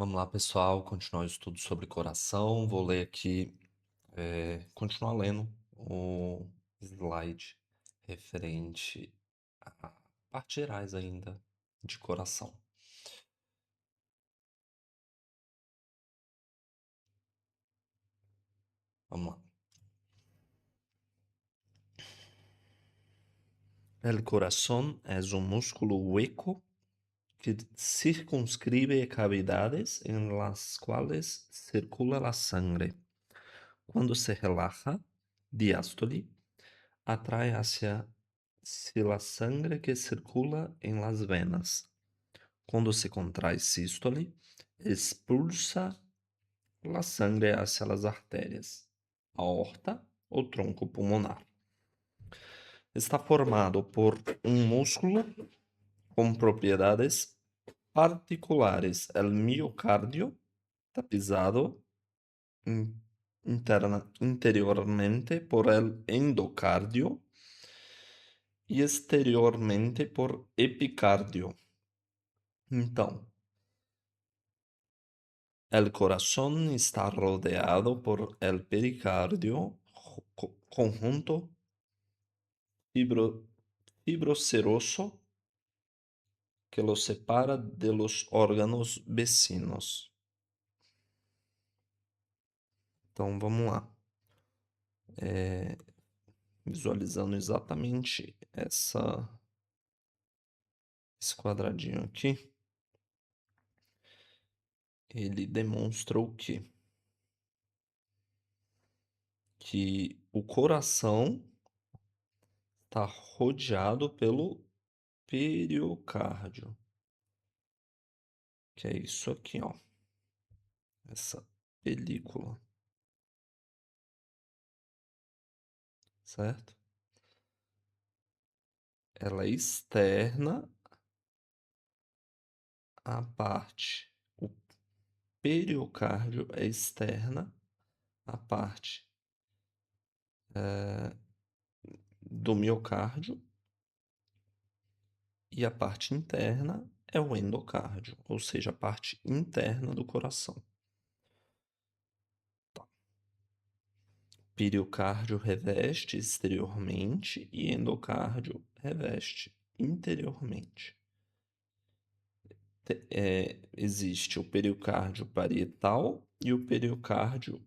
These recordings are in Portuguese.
Vamos lá, pessoal, continuar o estudo sobre coração. Vou ler aqui, continuar lendo o slide referente a partes gerais ainda de coração. Vamos lá. El corazón es un músculo hueco que circunscribe cavidades en las cuales circula la sangre. Cuando se relaja, diástole, atrae hacia sí la sangre que circula en las venas. Cuando se contrae sístole, expulsa la sangre hacia las arterias, aorta o tronco pulmonar. Está formado por un músculo con propiedades particulares. El miocardio tapizado interiormente por el endocardio e exteriormente por epicardio. Então, el corazón está rodeado por el pericardio, conjunto fibroseroso que lo separa de los órganos vecinos. Então, vamos lá. Visualizando exatamente esse quadradinho aqui, ele demonstra o quê? Que o coração está rodeado pelo periocárdio, que é isso aqui, ó, essa película, certo? Ela é externa à parte, o periocárdio é externa à parte do miocárdio e a parte interna é o endocárdio, ou seja, a parte interna do coração. Periocárdio reveste exteriormente e endocárdio reveste interiormente. Existe o periocárdio parietal e o periocárdio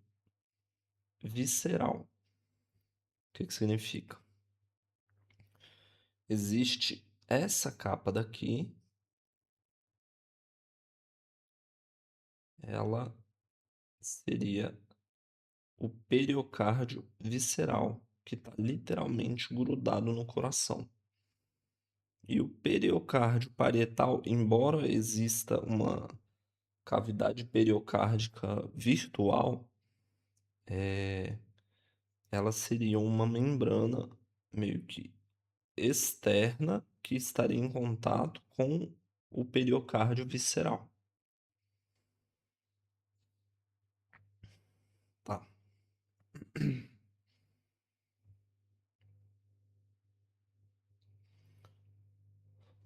visceral. O que significa? Existe essa capa daqui, ela seria o periocárdio visceral, que está literalmente grudado no coração. E o periocárdio parietal, embora exista uma cavidade periocárdica virtual, ela seria uma membrana meio que externa que estaria em contato com o periocárdio visceral. Tá.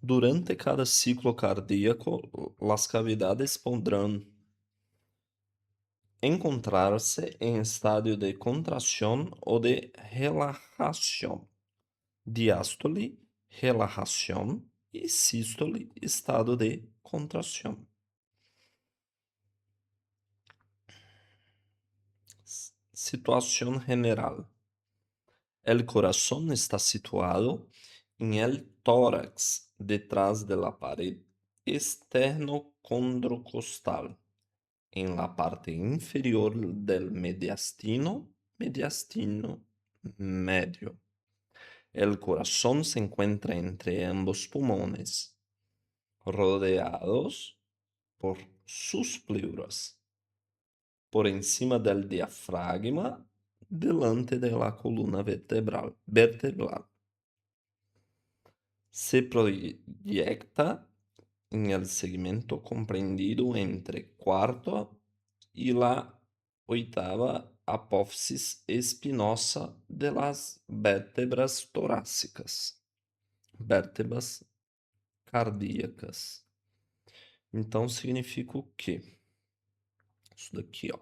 Durante cada ciclo cardíaco, las cavidades podrán encontrarse en estadio de contracción o de relajación. Diástole, relajación y sístole, estado de contracción. Situación general. El corazón está situado en el tórax, detrás de la pared esternocondrocostal, en la parte inferior del mediastino medio. El corazón se encuentra entre ambos pulmones, rodeados por sus pleuras, por encima del diafragma, delante de la columna vertebral. Se proyecta en el segmento comprendido entre cuarta y la oitava apófisis espinosa de las vértebras torácicas, vértebras cardíacas. Então significa o quê? Isso daqui, ó,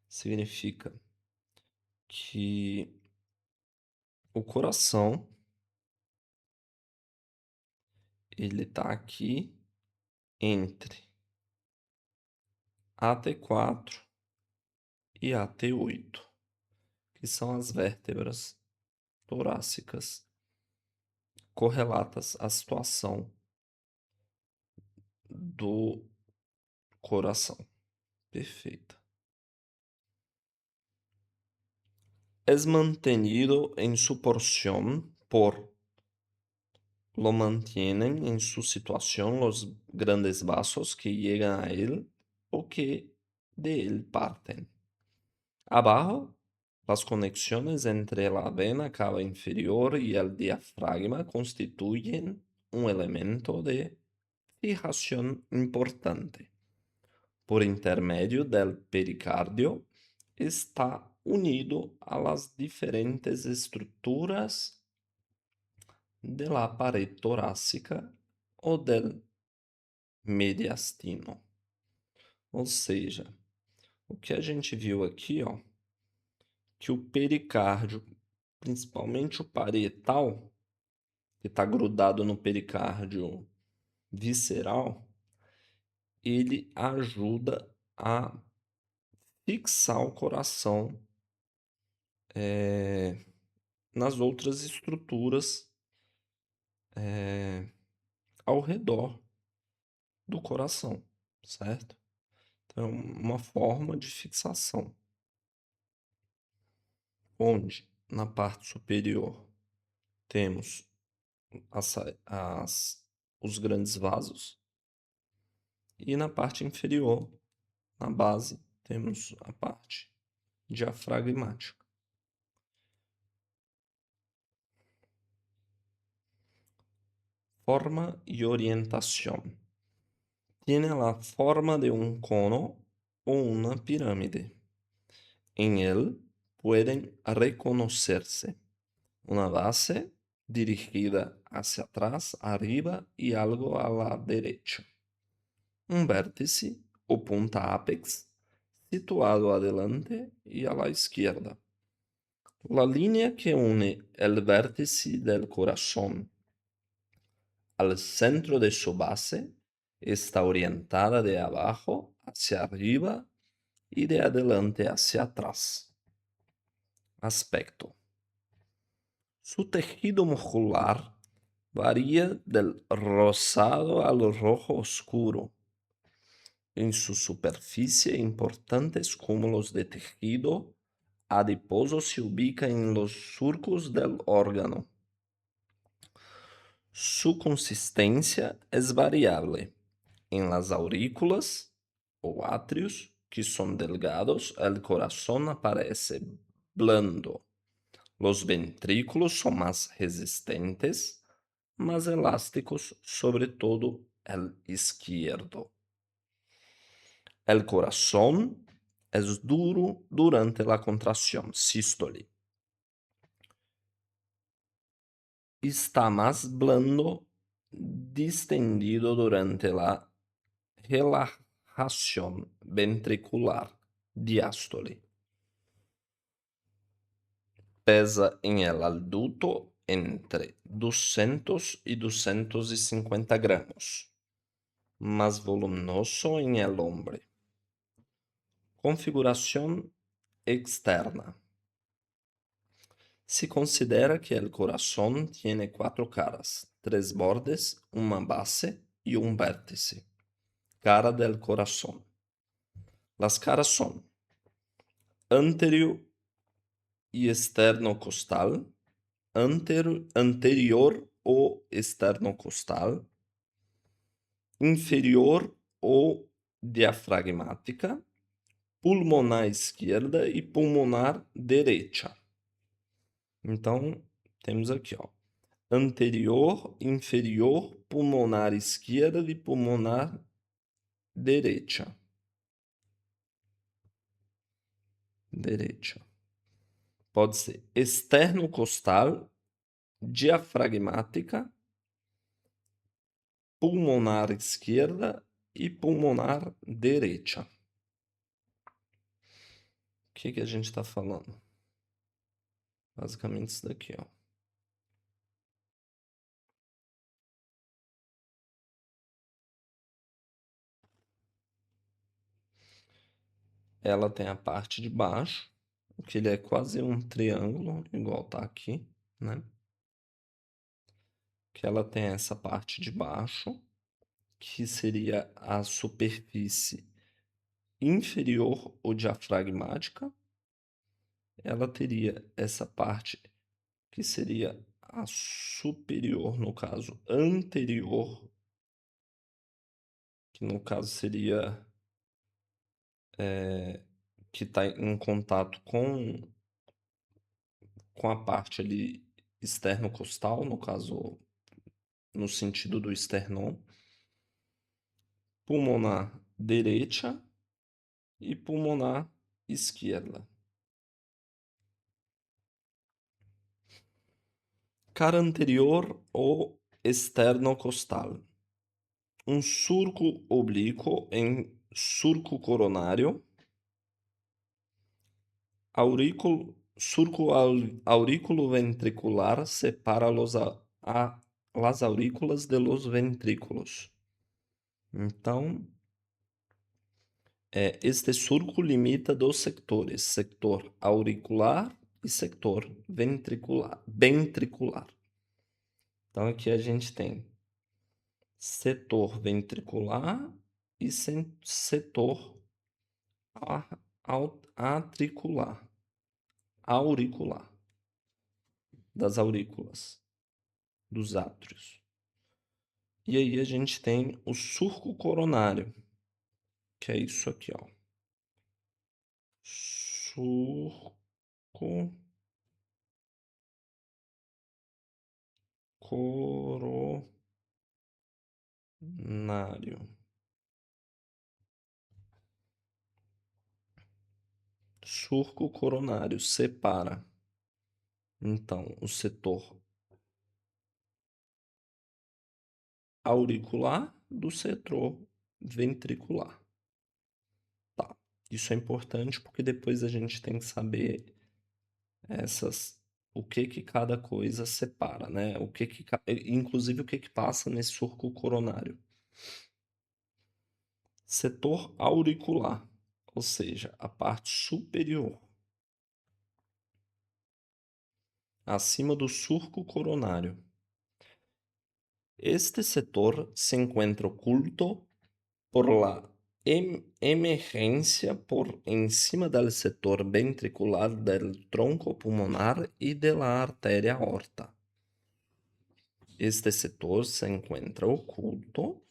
significa que o coração, ele tá aqui entre AT4 e AT8, que são as vértebras torácicas correlatas à situação do coração. Perfeita. Es mantenido en su porción por lo mantienen en su situación los grandes vasos que llegan a él o que de él parten. Abajo, las conexiones entre la vena cava inferior y el diafragma constituyen un elemento de fijación importante. Por intermedio del pericardio, está unido a las diferentes estructuras de la pared torácica ou del mediastino. Ou seja, o que a gente viu aqui, ó, que o pericárdio, principalmente o parietal, que está grudado no pericárdio visceral, ele ajuda a fixar o coração nas outras estruturas ao redor do coração, certo? Então, uma forma de fixação, onde na parte superior temos os grandes vasos e na parte inferior, na base, temos a parte diafragmática. Forma y orientación. Tiene la forma de un cono o una pirámide. En él pueden reconocerse una base dirigida hacia atrás, arriba y algo a la derecha. Un vértice o punta apex situado adelante y a la izquierda. La línea que une el vértice del corazón al centro de su base está orientada de abajo hacia arriba y de adelante hacia atrás. Aspecto. Su tejido muscular varía del rosado al rojo oscuro. En su superficie, importantes cúmulos de tejido adiposo se ubican en los surcos del órgano. Su consistencia es variable. En las aurículas o atrios, que son delgados, el corazón aparece blando. Los ventrículos son más resistentes, más elásticos, sobre todo el izquierdo. El corazón es duro durante la contracción, sístole. Está más blando, distendido durante la relajación ventricular, diástole. Pesa en el adulto entre 200 y 250 gramos, más voluminoso en el hombre. Configuración externa. Se considera que el corazón tiene 4 caras, 3 bordes, una base y un vértice. Cara del corazón. Las caras son anterior y esternocostal, anterior o esternocostal, inferior o diafragmática, pulmonar esquerda e pulmonar direita. Então, temos aqui, ó, anterior, inferior, pulmonar esquerda e pulmonar direita. Pode ser externocostal, diafragmática, pulmonar esquerda e pulmonar direita. que a gente tá falando? Basicamente isso daqui, ó. Ela tem a parte de baixo, que ele é quase um triângulo, igual tá aqui, né? Que ela tem essa parte de baixo, que seria a superfície inferior ou diafragmática. Ela teria essa parte que seria a superior, no caso, anterior, que no caso seria que está em contato com a parte ali externo-costal, no caso, no sentido do esternão, pulmonar direita e pulmonar esquerda. Cara anterior ou externo-costal. Um surco oblíquo em surco coronário, aurículo ventricular separa las aurículas de los ventrículos. Então, este surco limita dos sectores, sector auricular e sector ventricular. Então, aqui a gente tem setor ventricular e setor auricular, das aurículas, dos átrios. E aí a gente tem o surco coronário, que é isso aqui, ó. Surco coronário. Surco coronário separa, então, o setor auricular do setor ventricular. Tá. Isso é importante porque depois a gente tem que saber o que cada coisa separa, né? Inclusive o que passa nesse surco coronário. Setor auricular, ou seja, a parte superior, acima do surco coronário. Este setor se encuentra oculto por la emergencia por encima del sector ventricular del tronco pulmonar y de la arteria aorta. Este sector se encuentra oculto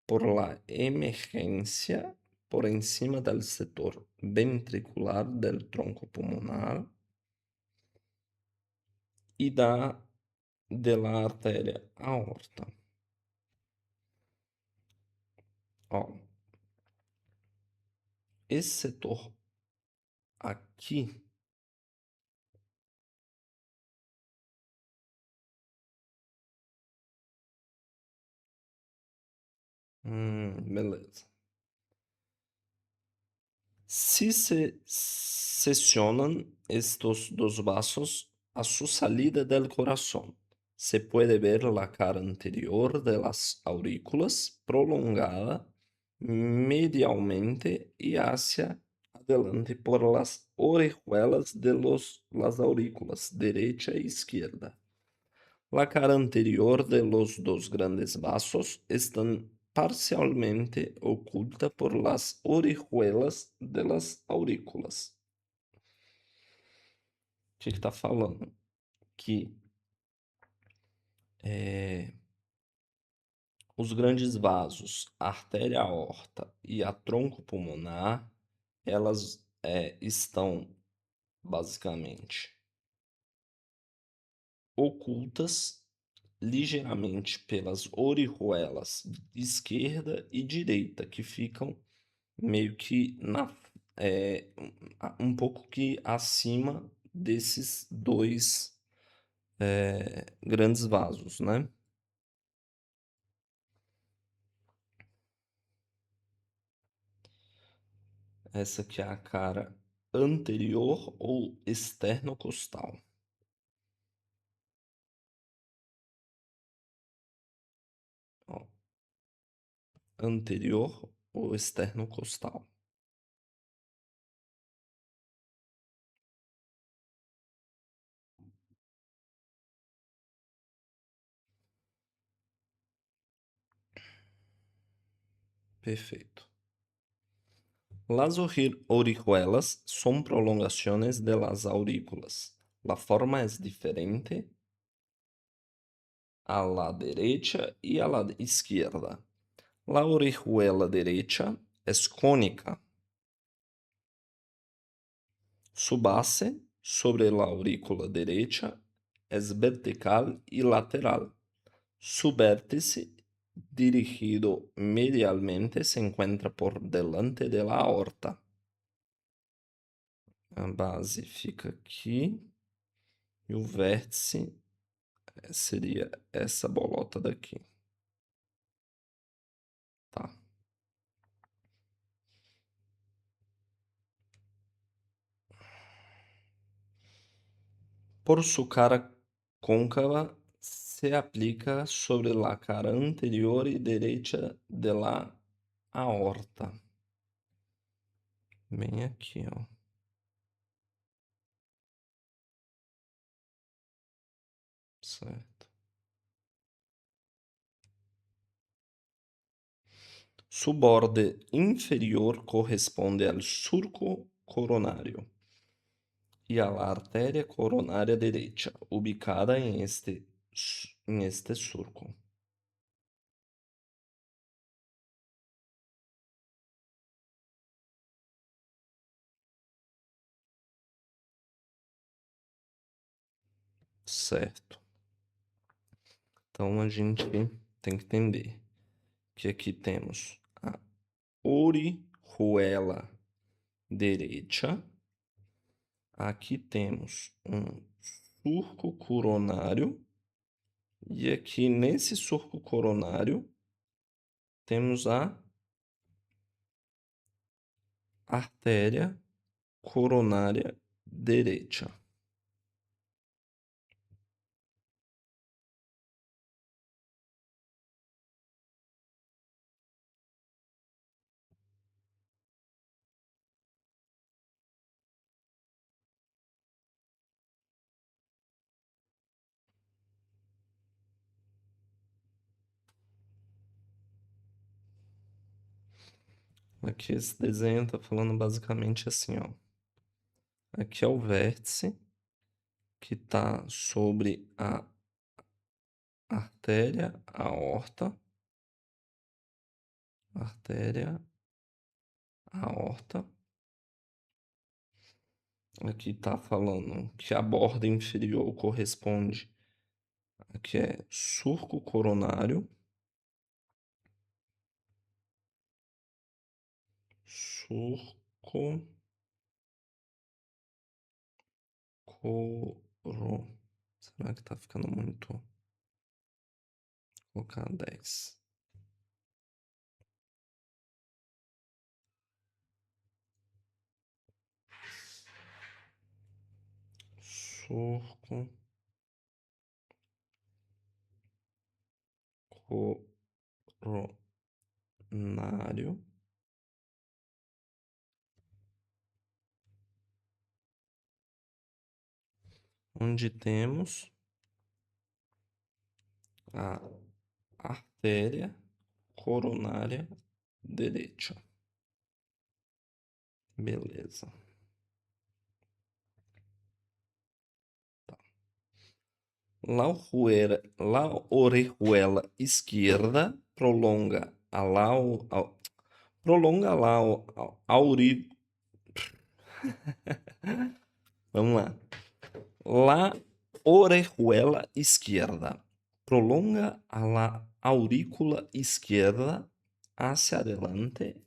por la emergencia por encima del sector ventricular del tronco pulmonar y de la arteria aorta. Ó, esse setor aqui beleza. Si se sesionan estos dos vasos a su salida del corazón, se puede ver la cara anterior de las aurículas prolongada medialmente y hacia adelante por las orejuelas de las aurículas derecha e izquierda. La cara anterior de los dos grandes vasos están parcialmente oculta por las orejuelas de las aurículas. O que está falando? Que os grandes vasos, a artéria aorta e a tronco pulmonar, elas estão basicamente ocultas ligeiramente pelas orihuelas esquerda e direita, que ficam meio que um pouco que acima desses dois grandes vasos, né? Essa aqui é a cara anterior ou externo-costal? Ó, anterior ou externo-costal? Perfeito. Las orihuelas son prolongaciones de las aurículas. La forma es diferente a la derecha y a la izquierda. La orihuela derecha es cónica. Su base sobre la aurícula derecha es vertical y lateral. Su vértice dirigido medialmente se encuentra por delante de la aorta. A base fica aqui e o vértice seria essa bolota daqui, tá? Por su cara cóncava se aplica sobre la cara anterior y derecha de la aorta. Bem aqui, ó. Certo. Su borde inferior corresponde al surco coronario y a la arteria coronaria derecha, ubicada en este surco. Certo. Então a gente tem que entender que aqui temos a orihuela direita, aqui temos um surco coronário e aqui nesse surco coronário temos a artéria coronária direita. Aqui esse desenho está falando basicamente assim, ó. Aqui é o vértice que está sobre a artéria aorta, artéria aorta. Aqui está falando que a borda inferior corresponde aqui é surco coronário, surco coro. Será que tá ficando muito? Vou colocar 10. Surco coronário, onde temos a artéria coronária direita. Beleza. La orejuela izquierda prolonga la auri, vamos lá. La orejuela izquierda prolonga a la aurícula izquierda hacia adelante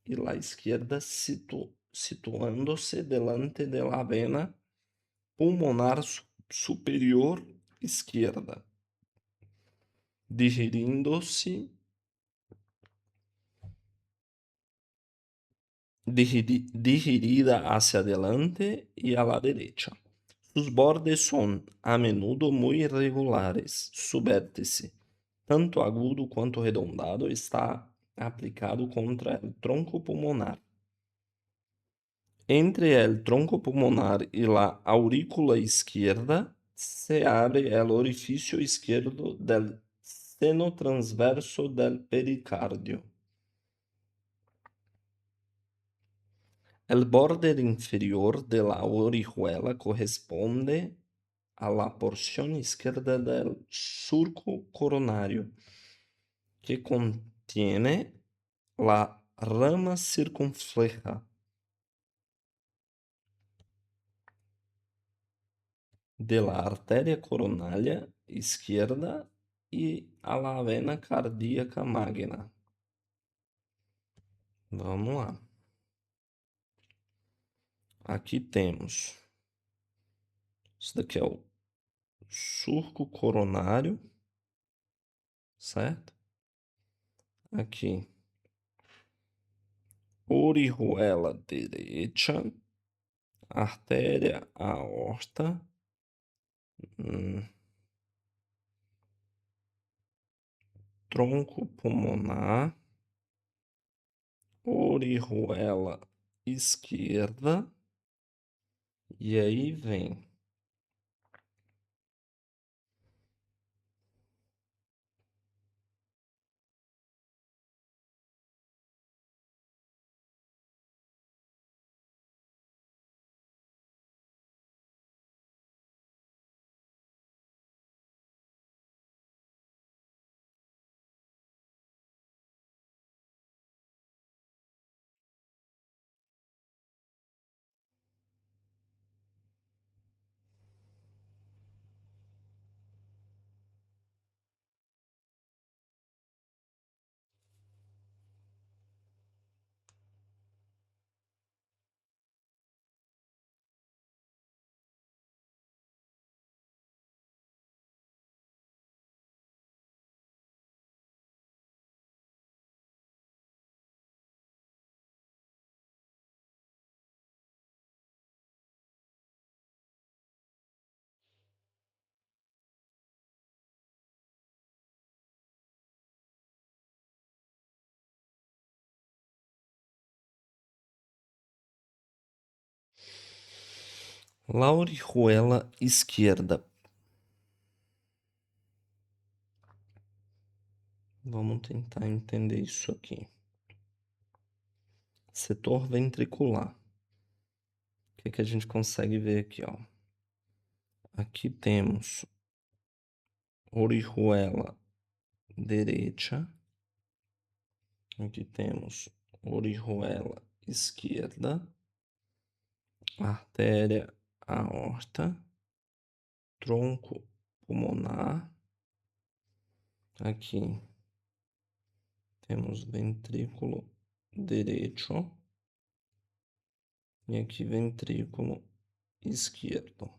y la izquierda situándose delante de la vena pulmonar superior izquierda, dirigiéndose dirigida hacia adelante y a la derecha. Sus bordes son a menudo muy irregulares. Su vértice, tanto agudo quanto arredondado, está aplicado contra el tronco pulmonar. Entre el tronco pulmonar y la aurícula izquierda se abre el orificio izquierdo del seno transverso del pericardio. El borde inferior de la orihuela corresponde a la porción izquierda del surco coronario, que contiene la rama circunfleja de la arteria coronaria izquierda y a la vena cardíaca magna. Vamos lá. Aqui temos. Isso daqui é o surco coronário, certo? Aqui, orihuela direita, artéria aorta, tronco pulmonar, orihuela esquerda, e aí vem la orihuela esquerda. Vamos tentar entender isso aqui. Setor ventricular. O que a gente consegue ver aqui, ó? Aqui temos orihuela direita. Aqui temos orihuela esquerda, artéria aorta, tronco pulmonar. Aqui temos ventrículo direito e aqui ventrículo esquerdo.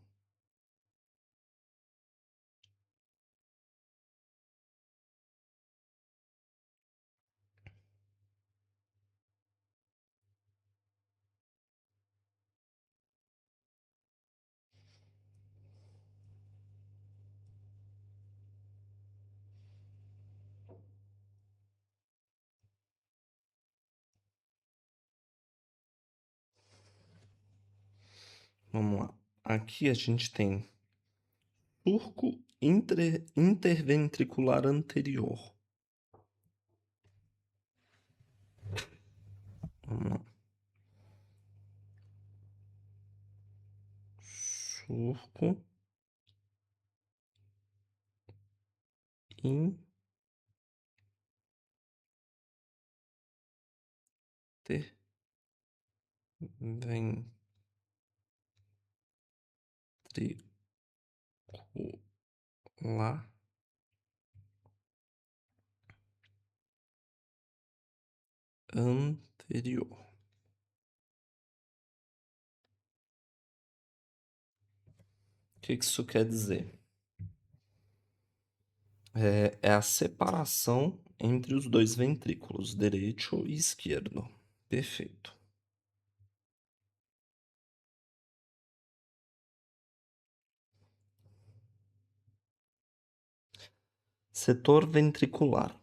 Vamos lá. Aqui a gente tem surco interventricular anterior. Vamos lá. Surco interventricular anterior. O que isso quer dizer? É a separação entre os dois ventrículos, direito e esquerdo. Perfeito. Setor ventricular.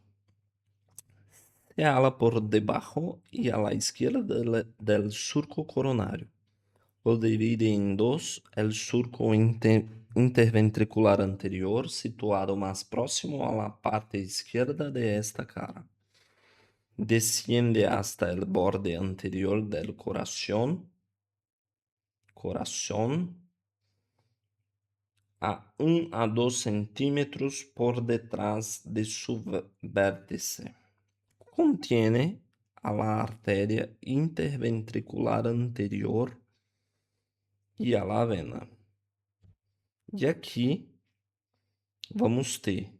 Se ala por debajo y a la izquierda del surco coronario. Lo divide en dos, el surco interventricular anterior, situado más próximo a la parte izquierda de esta cara. Desciende hasta el borde anterior del corazón a 1 a 2 centímetros por detrás de su vértice. Contiene a la arteria interventricular anterior e a la vena. E aqui vamos ter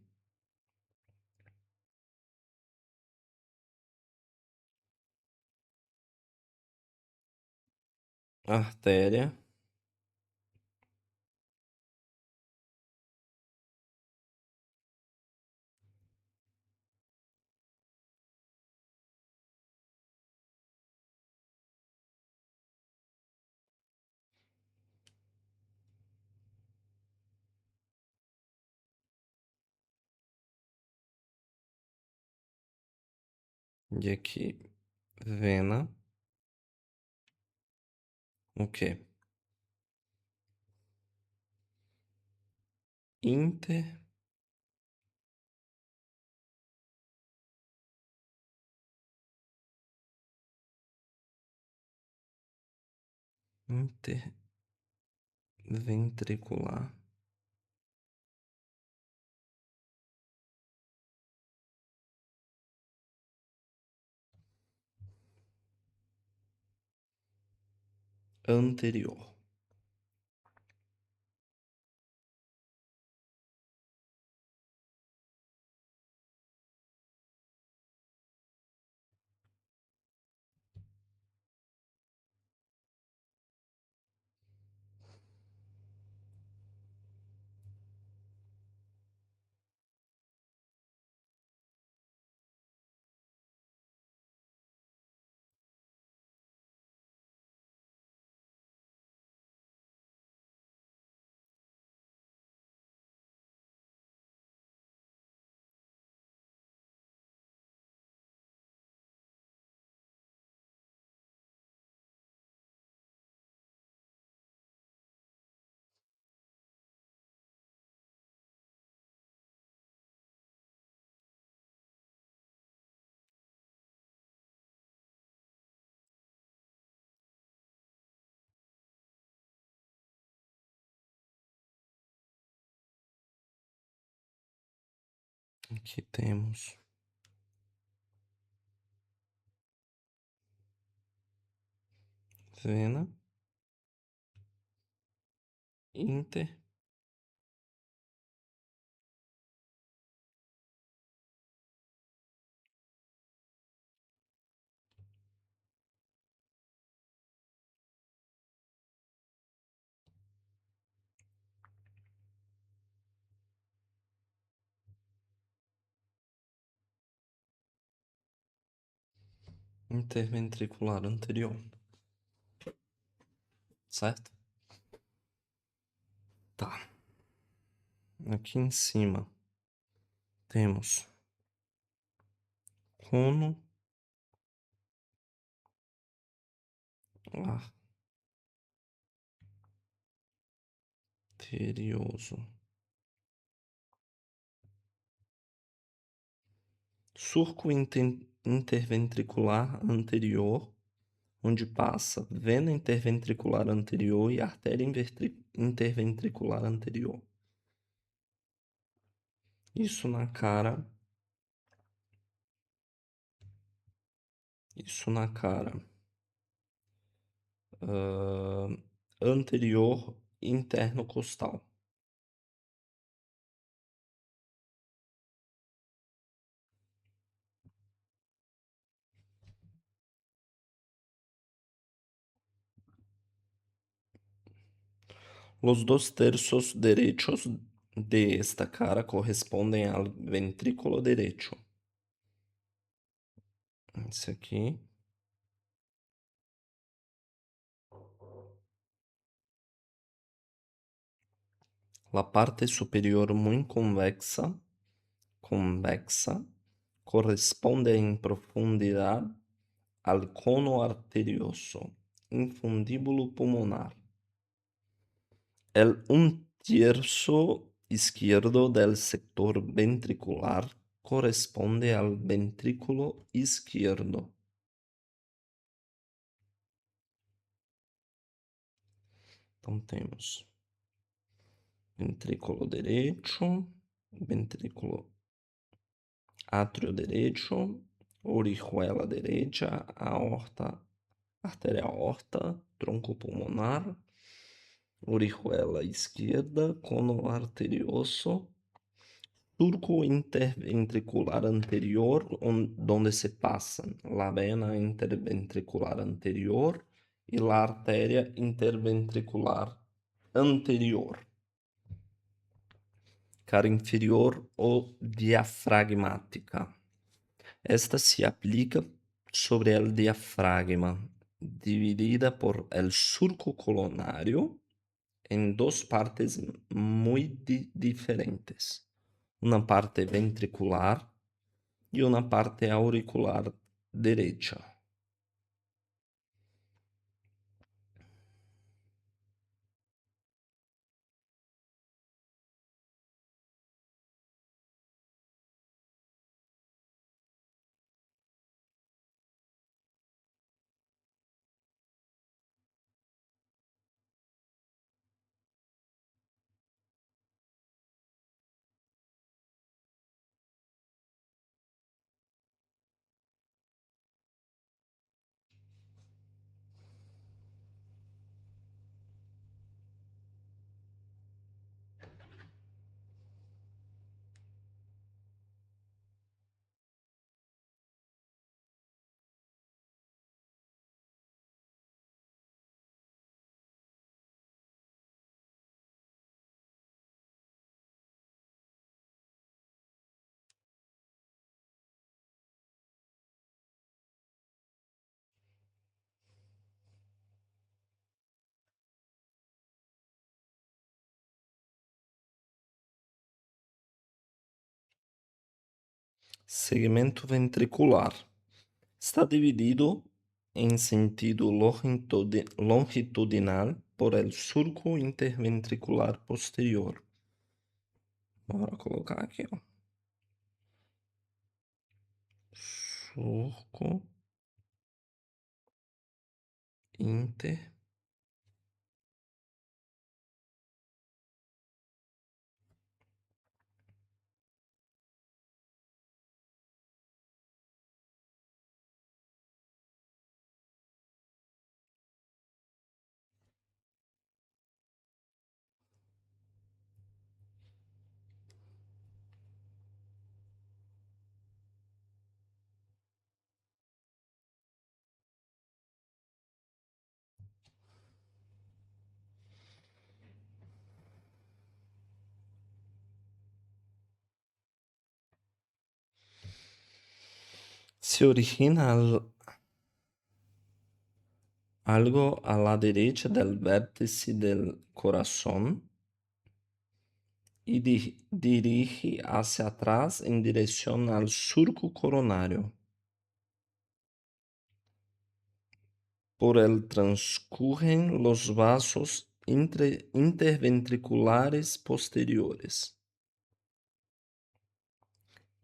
artéria e aqui vena, o que? Interventricular anterior. Aqui temos vena interventricular anterior, certo? Tá. Aqui em cima temos cono arterioso, surco interventricular anterior, onde passa vena interventricular anterior e artéria interventricular anterior. Isso na cara. Isso na cara anterior interno costal. Los dos tercios derechos de esta cara correspondem al ventrículo derecho. Esse aqui. La parte superior muy convexa convexa, corresponde en profundidad al cono arterioso, infundíbulo pulmonar. Un tercio izquierdo del sector ventricular corresponde al ventrículo izquierdo. Então temos ventrículo derecho, ventrículo átrio derecho, orihuela derecha, aorta, artéria aorta, tronco pulmonar, orihuela izquierda, cono arterioso, surco interventricular anterior, donde se pasan la vena interventricular anterior y la arteria interventricular anterior. Cara inferior o diafragmática. Esta se aplica sobre el diafragma, dividida por el surco coronario en dos partes muy diferentes. Una parte ventricular y una parte auricular derecha. Segmento ventricular. Está dividido en sentido longitudinal por el surco interventricular posterior. Bora colocar aqui, ó. Surco inter se origina algo a la derecha del vértice del corazón y dirige hacia atrás en dirección al surco coronario. Por él transcurren los vasos interventriculares posteriores.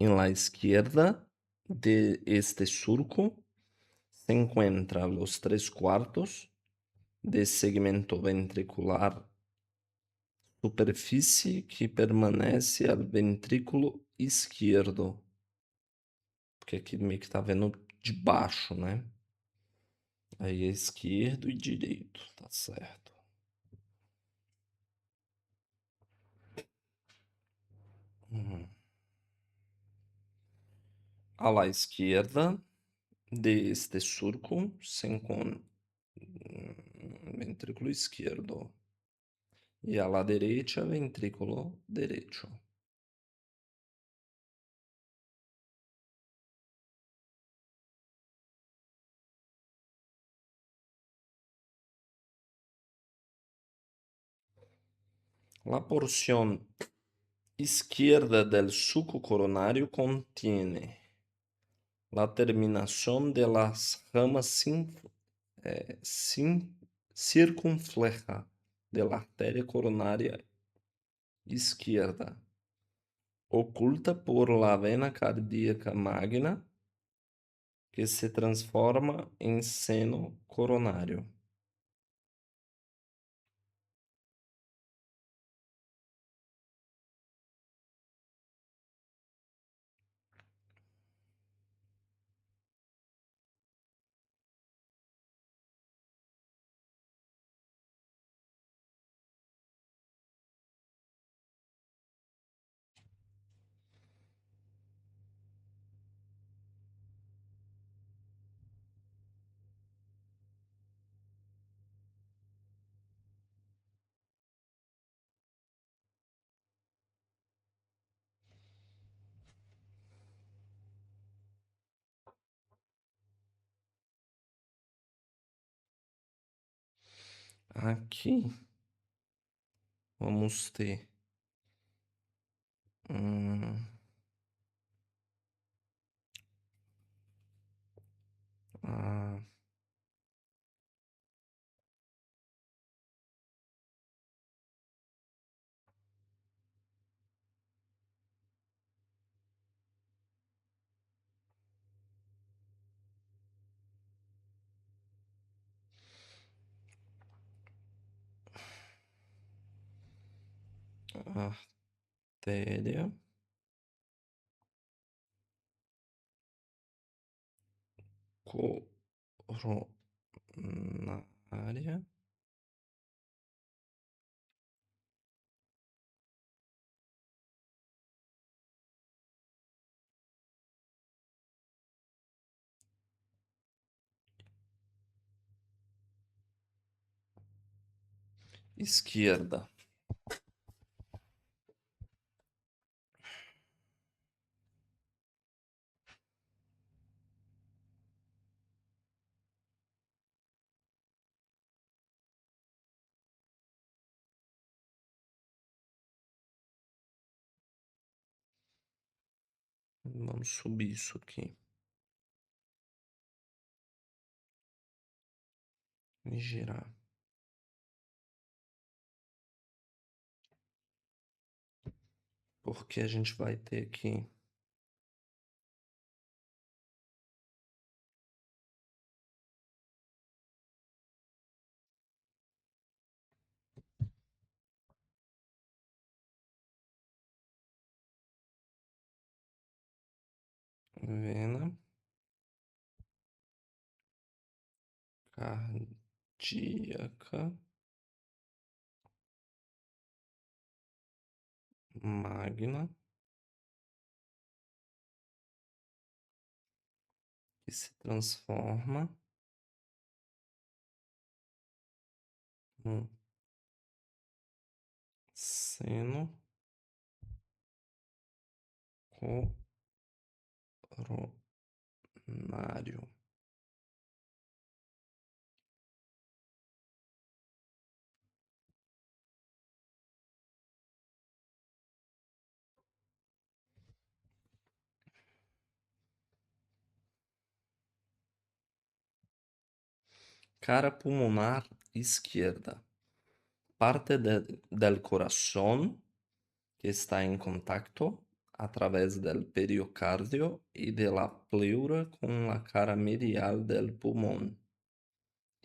En la izquierda de este surco se encuentran los 3/4 de segmento ventricular, superfície que permanece al ventrículo esquerdo. Porque aqui meio que tá vendo de baixo, né? Aí é esquerdo e direito, tá certo. A la izquierda de este surco se encontra ventrículo izquierdo y a la derecha ventrículo derecho. La porción izquierda del suco coronario contiene la terminación de las ramas circunfleja de la arteria coronaria izquierda, oculta por la vena cardíaca magna, que se transforma en seno coronario. Aqui vamos ter hum, a artéria coronária esquerda. Vamos subir isso aqui e girar. Porque a gente vai ter aqui vena cardíaca magna que se transforma no seno coronário. Cara pulmonar izquierda. Parte del corazón que está en contacto a través del pericardio y de la pleura con la cara medial del pulmón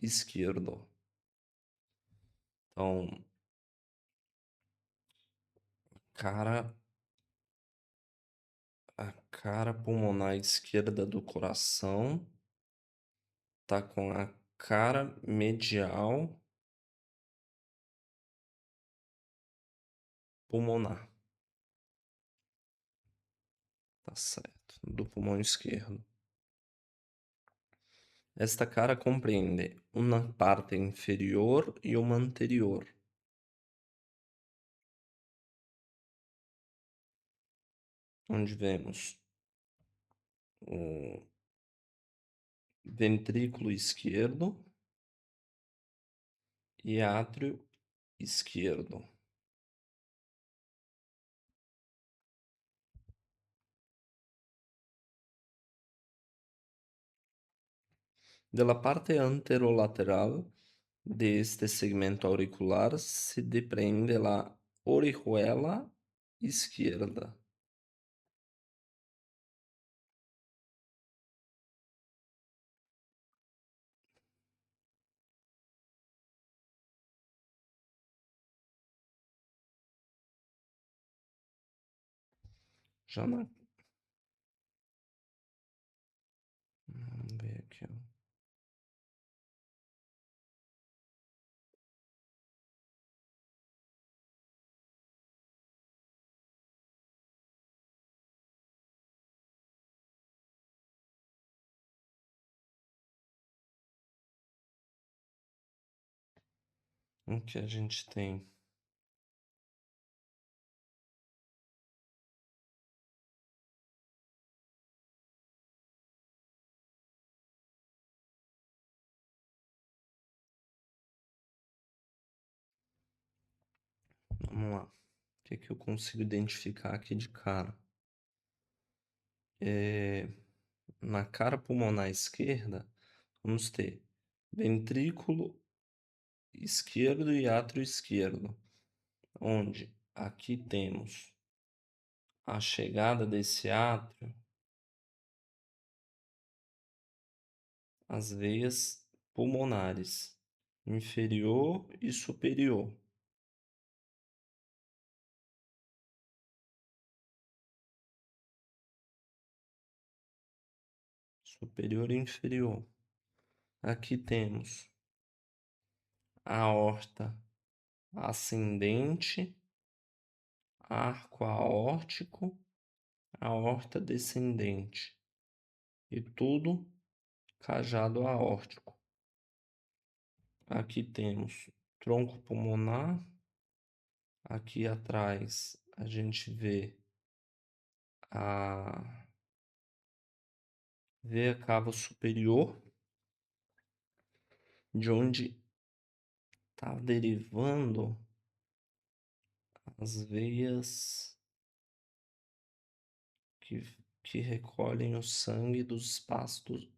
izquierdo. Então, cara, a cara pulmonar esquerda do coração tá com a cara medial pulmonar. Tá certo, do pulmão esquerdo. Esta cara compreende uma parte inferior e uma anterior. Onde vemos o ventrículo esquerdo e átrio esquerdo. De la parte anterolateral de este segmento auricular se desprende la orejuela izquierda. Já na... Vamos ver aqui, ó. O que a gente tem? Vamos lá. O que que eu consigo identificar aqui de cara? Na cara pulmonar esquerda, vamos ter ventrículo esquerdo e átrio esquerdo, onde aqui temos a chegada desse átrio, as veias pulmonares inferior e superior. Superior e inferior. Aqui temos a aorta ascendente, arco aórtico, aorta descendente e tudo cajado aórtico. Aqui temos tronco pulmonar. Aqui atrás a gente vê a veia cava superior, de onde está derivando as veias que, que recolhem o sangue dos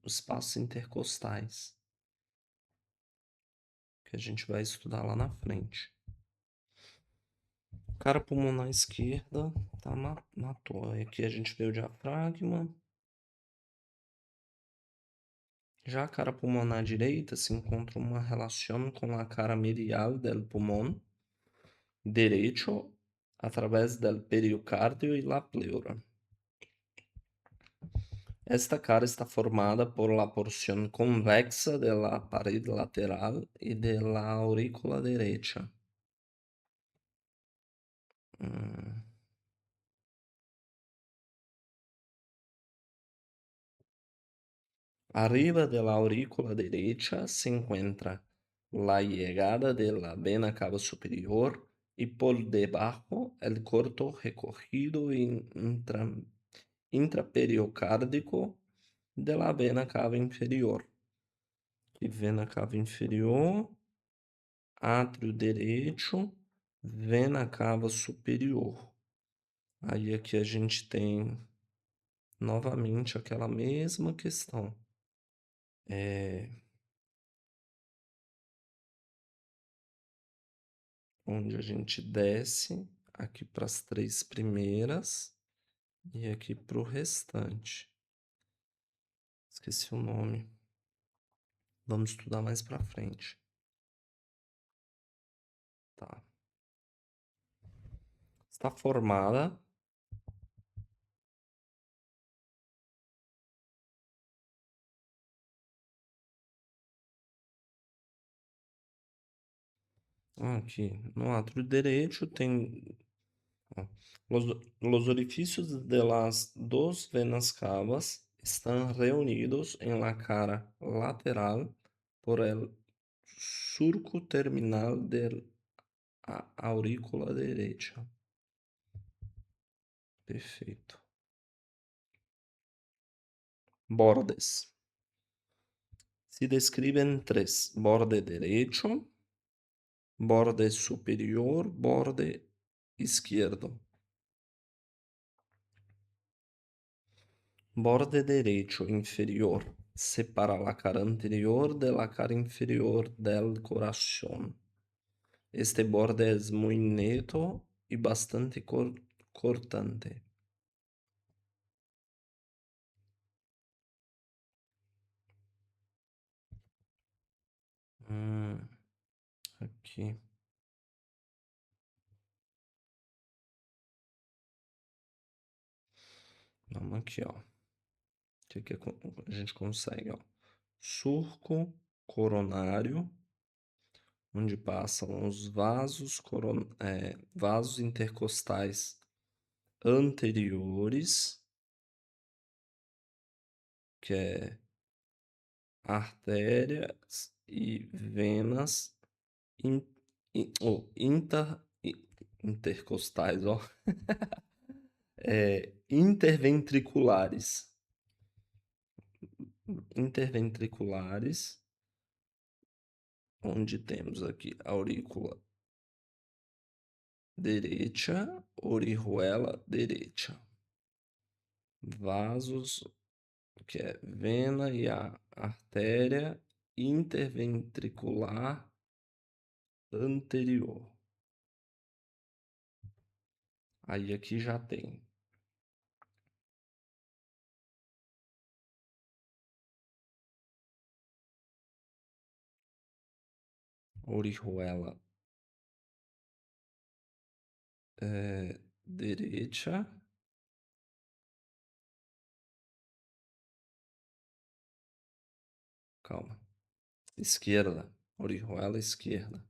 espaços intercostais, que a gente vai estudar lá na frente. Cara pulmonar esquerda tá na torre. Aqui a gente vê o diafragma. Já a cara pulmonar direita se encontra uma relação com a cara medial del pulmón derecho a través del pericardio y la pleura. Esta cara está formada por la porción convexa de la pared lateral y de la aurícula derecha. Hum. Arriba de la aurícula derecha se encuentra la llegada de la vena cava superior y por debajo el corto recogido intrapericárdico de la vena cava inferior. E vena cava inferior, átrio direito, vena cava superior. Aí aqui a gente tem novamente aquela mesma questão. Onde a gente desce aqui para as três primeiras e aqui para o restante. Esqueci o nome. Vamos estudar mais para frente. Tá. Está formada aqui no átrio direito tem ó, los orificios de las dos venas cavas están reunidos en la cara lateral por el surco terminal de aurícula derecha. Perfeito. Bordes. Se describen tres: borde derecho, borde superior, borde izquierdo. Borde derecho inferior separa la cara anterior de la cara inferior del corazón. Este borde es muy neto y bastante cortante. Hum, aqui. Vamos aqui, ó. O que a gente consegue, ó? Surco coronário, onde passam os vasos intercostais anteriores, que é artérias e venas in, intercostais, ó, interventriculares. Interventriculares, onde temos aqui a aurícula direita, orihuela direita. Vasos, que é vena e a artéria interventricular anterior. Aí aqui já tem orihuela direita, calma, esquerda, orihuela esquerda.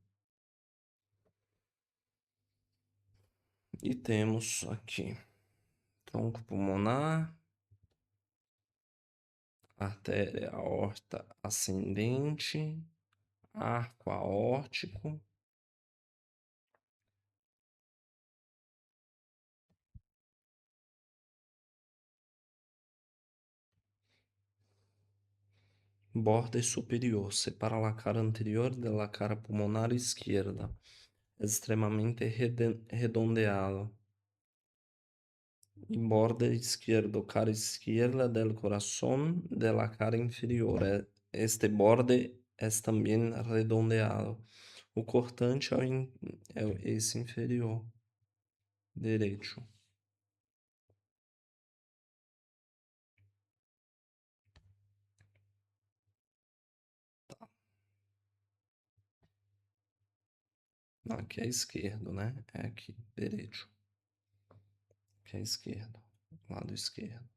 E temos aqui tronco pulmonar, artéria aorta ascendente, arco aórtico, borda superior, separa a cara anterior da cara pulmonar esquerda, extremamente redondeado. Y borde izquierdo, cara izquierda del corazón de la cara inferior. Este borde es também redondeado. O cortante é esse inferior direito. Não, aqui é esquerdo, né? É aqui, direito. Aqui é esquerdo, lado esquerdo.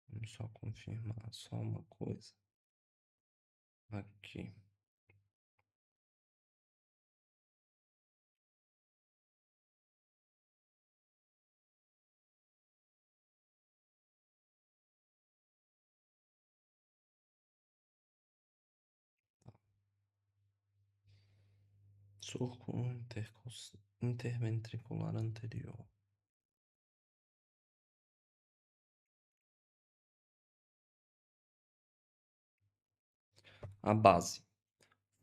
Vamos só confirmar só uma coisa. Aqui. Surco interventricular anterior. A base.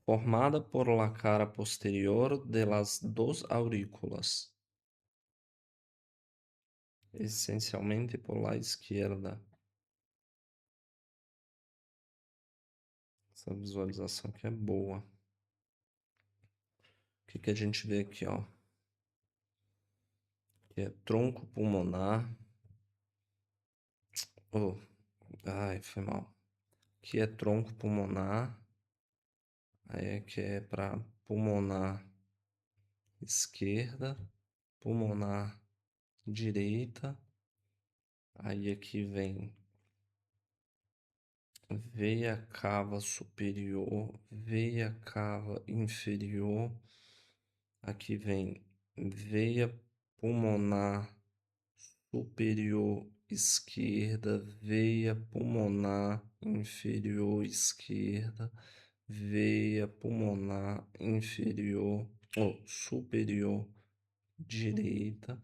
Formada por la cara posterior de las dos aurículas, essencialmente por la izquierda. Essa visualização aqui é boa. O que a gente vê aqui, ó? Que é tronco pulmonar. Oh, ai, foi mal. Que é tronco pulmonar. Aí aqui é para pulmonar esquerda, pulmonar direita. Aí aqui vem veia cava superior, veia cava inferior. Aqui vem veia pulmonar superior esquerda, veia pulmonar inferior esquerda, veia pulmonar inferior ou superior direita,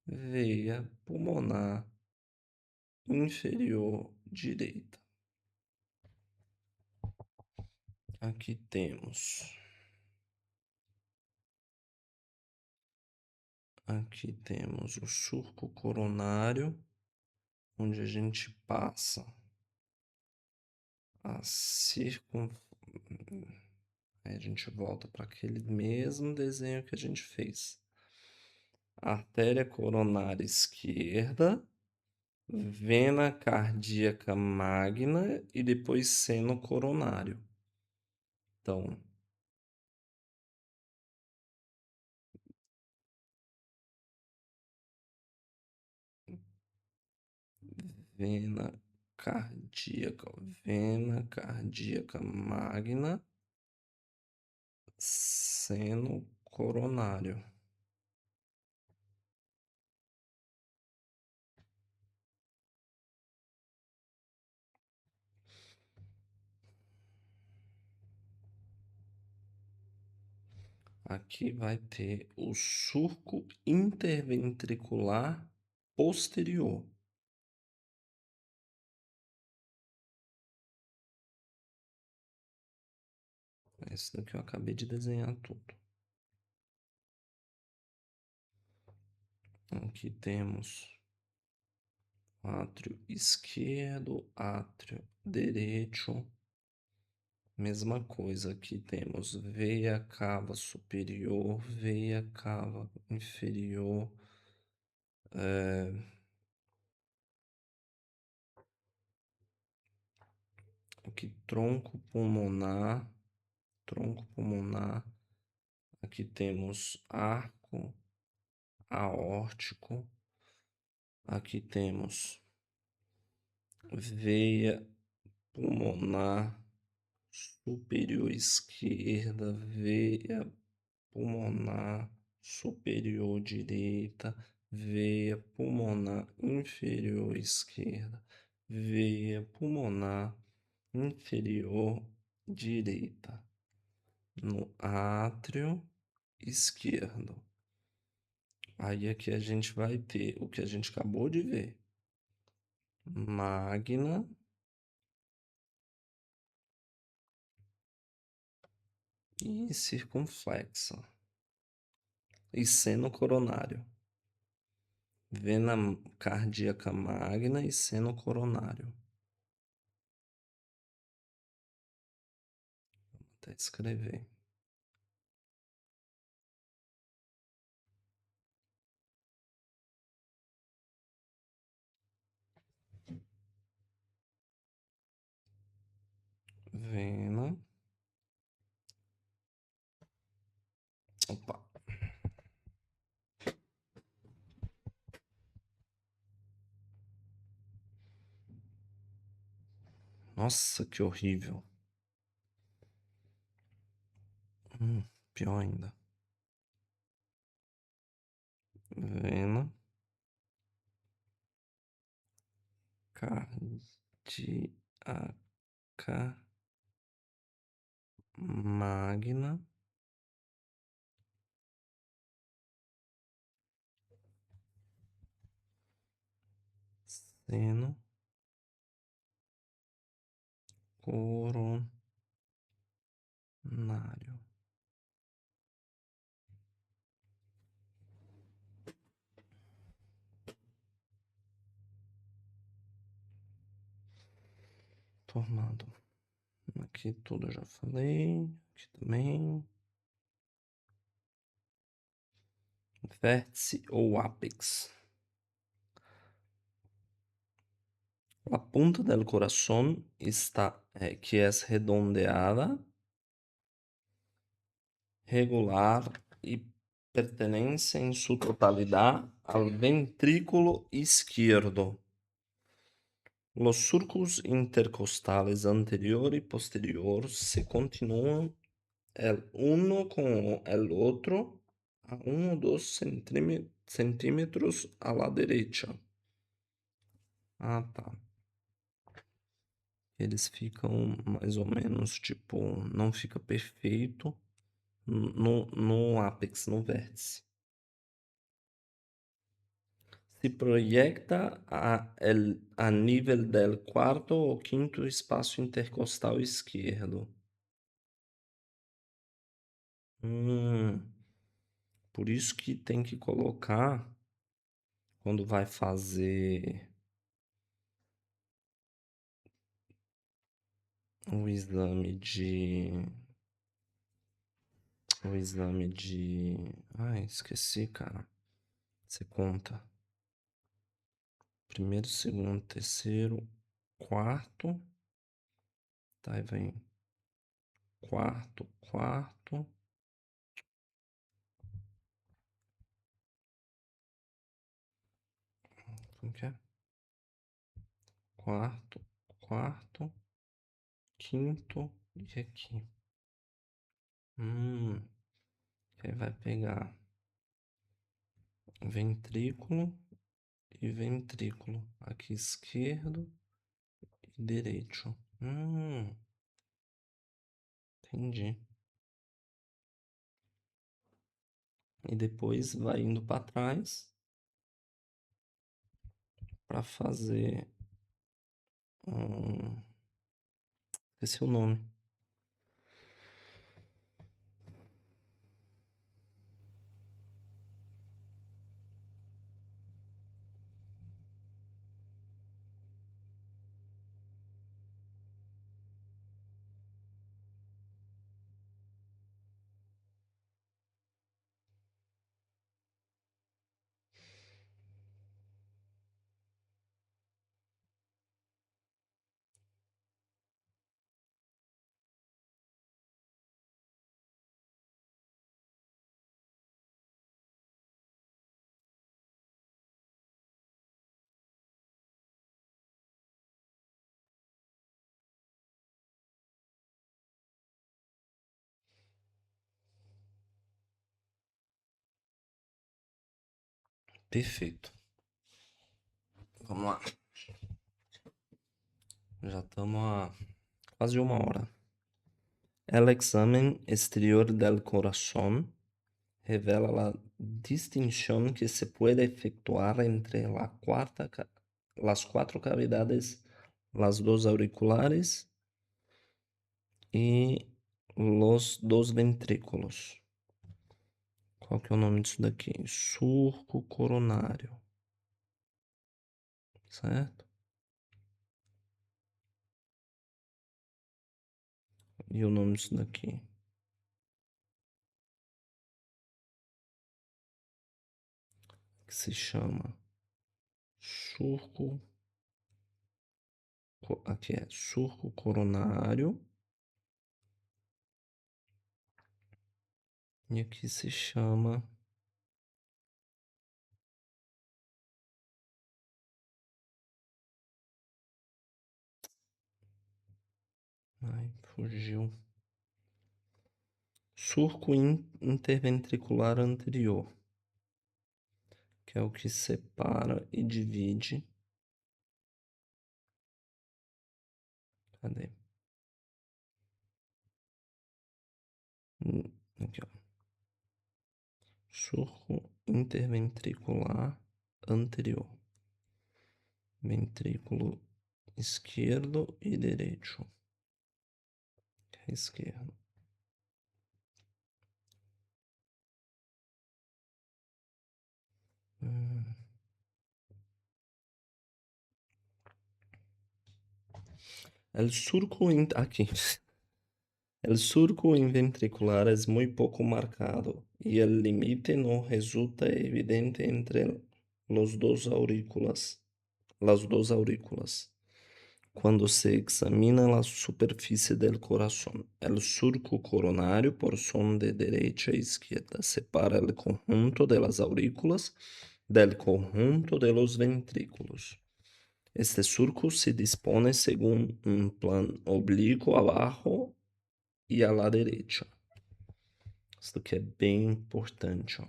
veia pulmonar inferior direita. Aqui temos Aqui temos o surco coronário, onde a gente passa a circun... Aí a gente volta para aquele mesmo desenho que a gente fez. Artéria coronária esquerda, vena cardíaca magna e depois seno coronário. Então, vena vena cardíaca magna, seno coronário. Aqui vai ter o surco interventricular posterior. Esse daqui eu acabei de desenhar tudo. Aqui temos átrio esquerdo, átrio direito. Mesma coisa, aqui temos veia cava superior, veia cava inferior. Aqui tronco pulmonar. Aqui temos arco aórtico. Aqui temos veia pulmonar superior esquerda, veia pulmonar superior direita, veia pulmonar inferior esquerda, veia pulmonar inferior direita, no átrio esquerdo. Aí aqui a gente vai ter o que a gente acabou de ver: magna e circunflexa, e seno coronário. Vena cardíaca magna e seno coronário. Vou até escrever. Vena. Opa. Nossa, que horrível. Pior ainda. Vena cardíaca magna seno coronário. Formado. Aqui tudo eu já falei. Aqui também. Vértice ou ápex. A punta del corazón está, que es redondeada, regular y pertenece en su totalidad al ventrículo izquierdo. Los surcos intercostales anterior y posterior se continúan el uno con el otro a 1 o 2 centímetros a la derecha. Ah, tá. Eles ficam mais ou menos, tipo, não fica perfeito no ápex, no vértice. Se proyecta a nível del quarto ou quinto espaço intercostal esquerdo. Por isso que tem que colocar, quando vai fazer o exame de. O exame de. Ai, esqueci, cara. Você conta. Primeiro, segundo, terceiro, quarto. Tá, aí vem quarto, quarto. Como que é? Quarto, quarto, quinto e aqui. Hum, aí vai pegar ventrículo e ventrículo. Aqui esquerdo e direito. Entendi. E depois vai indo para trás para fazer. Hum, Esqueci o nome. Perfeito. Vamos lá. Já estamos a quase uma hora. El examen exterior del corazón revela la distinción que se puede efectuar entre las cuatro cavidades, las dos auriculares e los dos ventrículos. Qual que é o nome disso daqui? Surco coronário. Certo? E o nome disso daqui? Que se chama surco. Aqui é surco coronário. E aqui se chama. Ai, fugiu. Surco interventricular anterior, que é o que separa e divide. Cadê? Aqui, ó. Surco interventricular anterior. Ventrículo esquerdo e direito. Esquerdo. El surco aquí. El surco ventricular es muy poco marcado y el límite no resulta evidente entre los dos aurículas, las dos aurículas. Cuando se examina la superficie del corazón, el surco coronario por son de derecha a izquierda separa el conjunto de las aurículas del conjunto de los ventrículos. Este surco se dispone según un plan oblicuo abajo e à la direita. Isso daqui é bem importante, ó,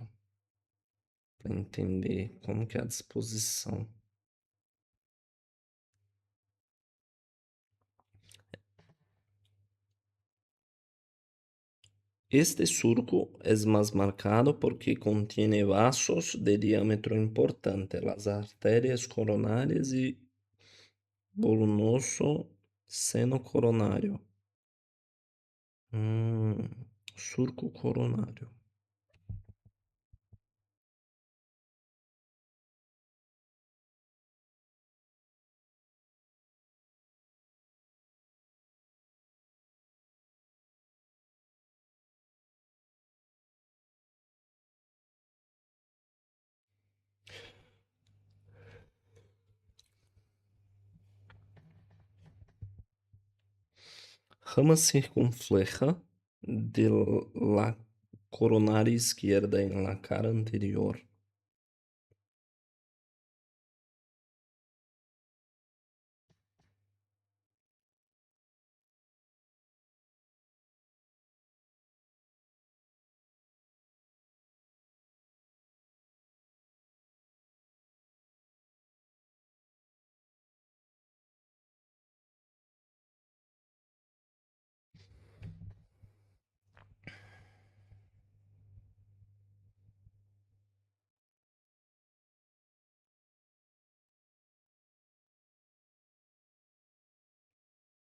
para entender como que é a disposição. Este surco es más marcado porque contiene vasos de diámetro importante, las arterias coronarias y volumoso seno coronario. Surco coronário. Rama circunfleja de la coronaria izquierda en la cara anterior.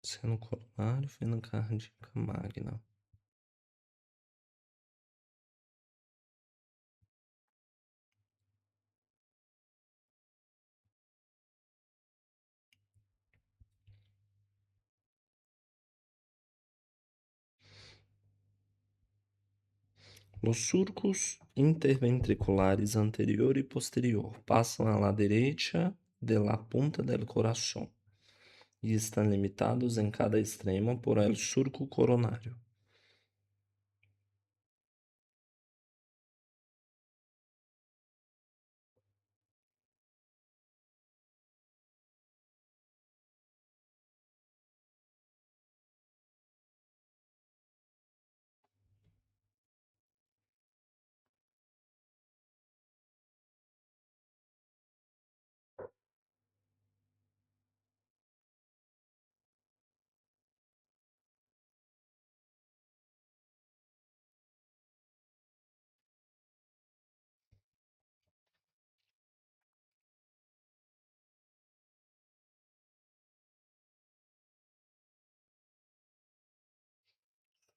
Seno coronário, vena cardíaca magna. Los surcos interventriculares anterior y posterior pasan a la derecha de la punta del corazón y están limitados en cada extremo por el surco coronario.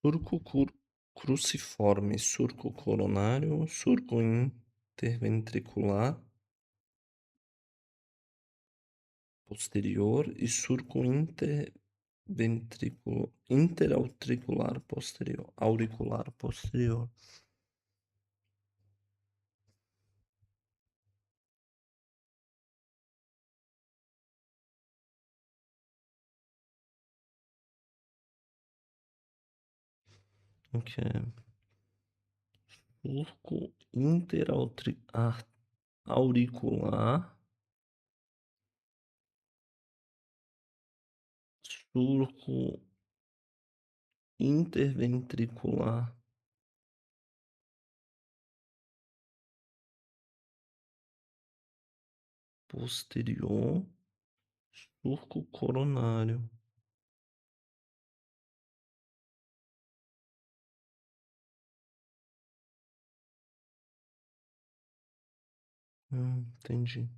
Surco cruciforme, surco coronário, surco interventricular posterior e surco interauricular posterior, auricular posterior. Ok. Surco interauricular, surco interventricular posterior, surco coronário. Entendi.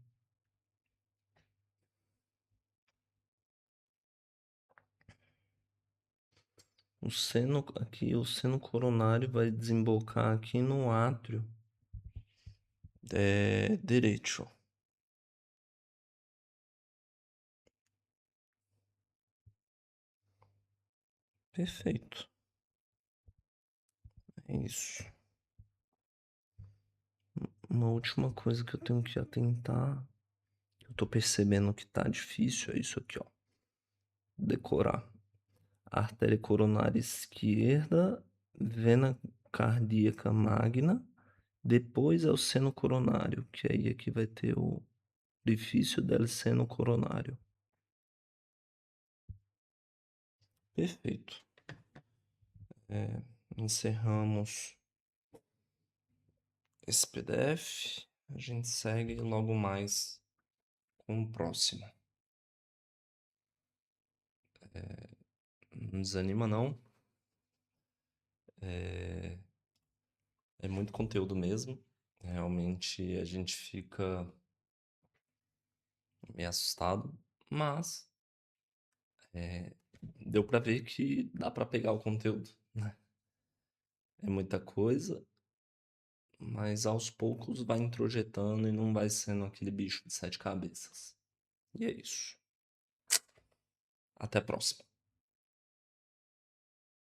O seno coronário vai desembocar aqui no átrio direito. Perfeito. É isso. Uma última coisa que eu tenho que atentar, eu tô percebendo que tá difícil, é isso aqui, ó. Decorar. Artéria coronária esquerda, vena cardíaca magna, depois é o seno coronário, que aí aqui vai ter o orifício del seno coronário. Perfeito. Encerramos esse PDF. A gente segue logo mais com o próximo. Não desanima, não. É muito conteúdo mesmo. Realmente a gente fica meio assustado, mas deu pra ver que dá pra pegar o conteúdo, né? É muita coisa, mas aos poucos vai introjetando e não vai sendo aquele bicho de sete cabeças. E é isso. Até a próxima.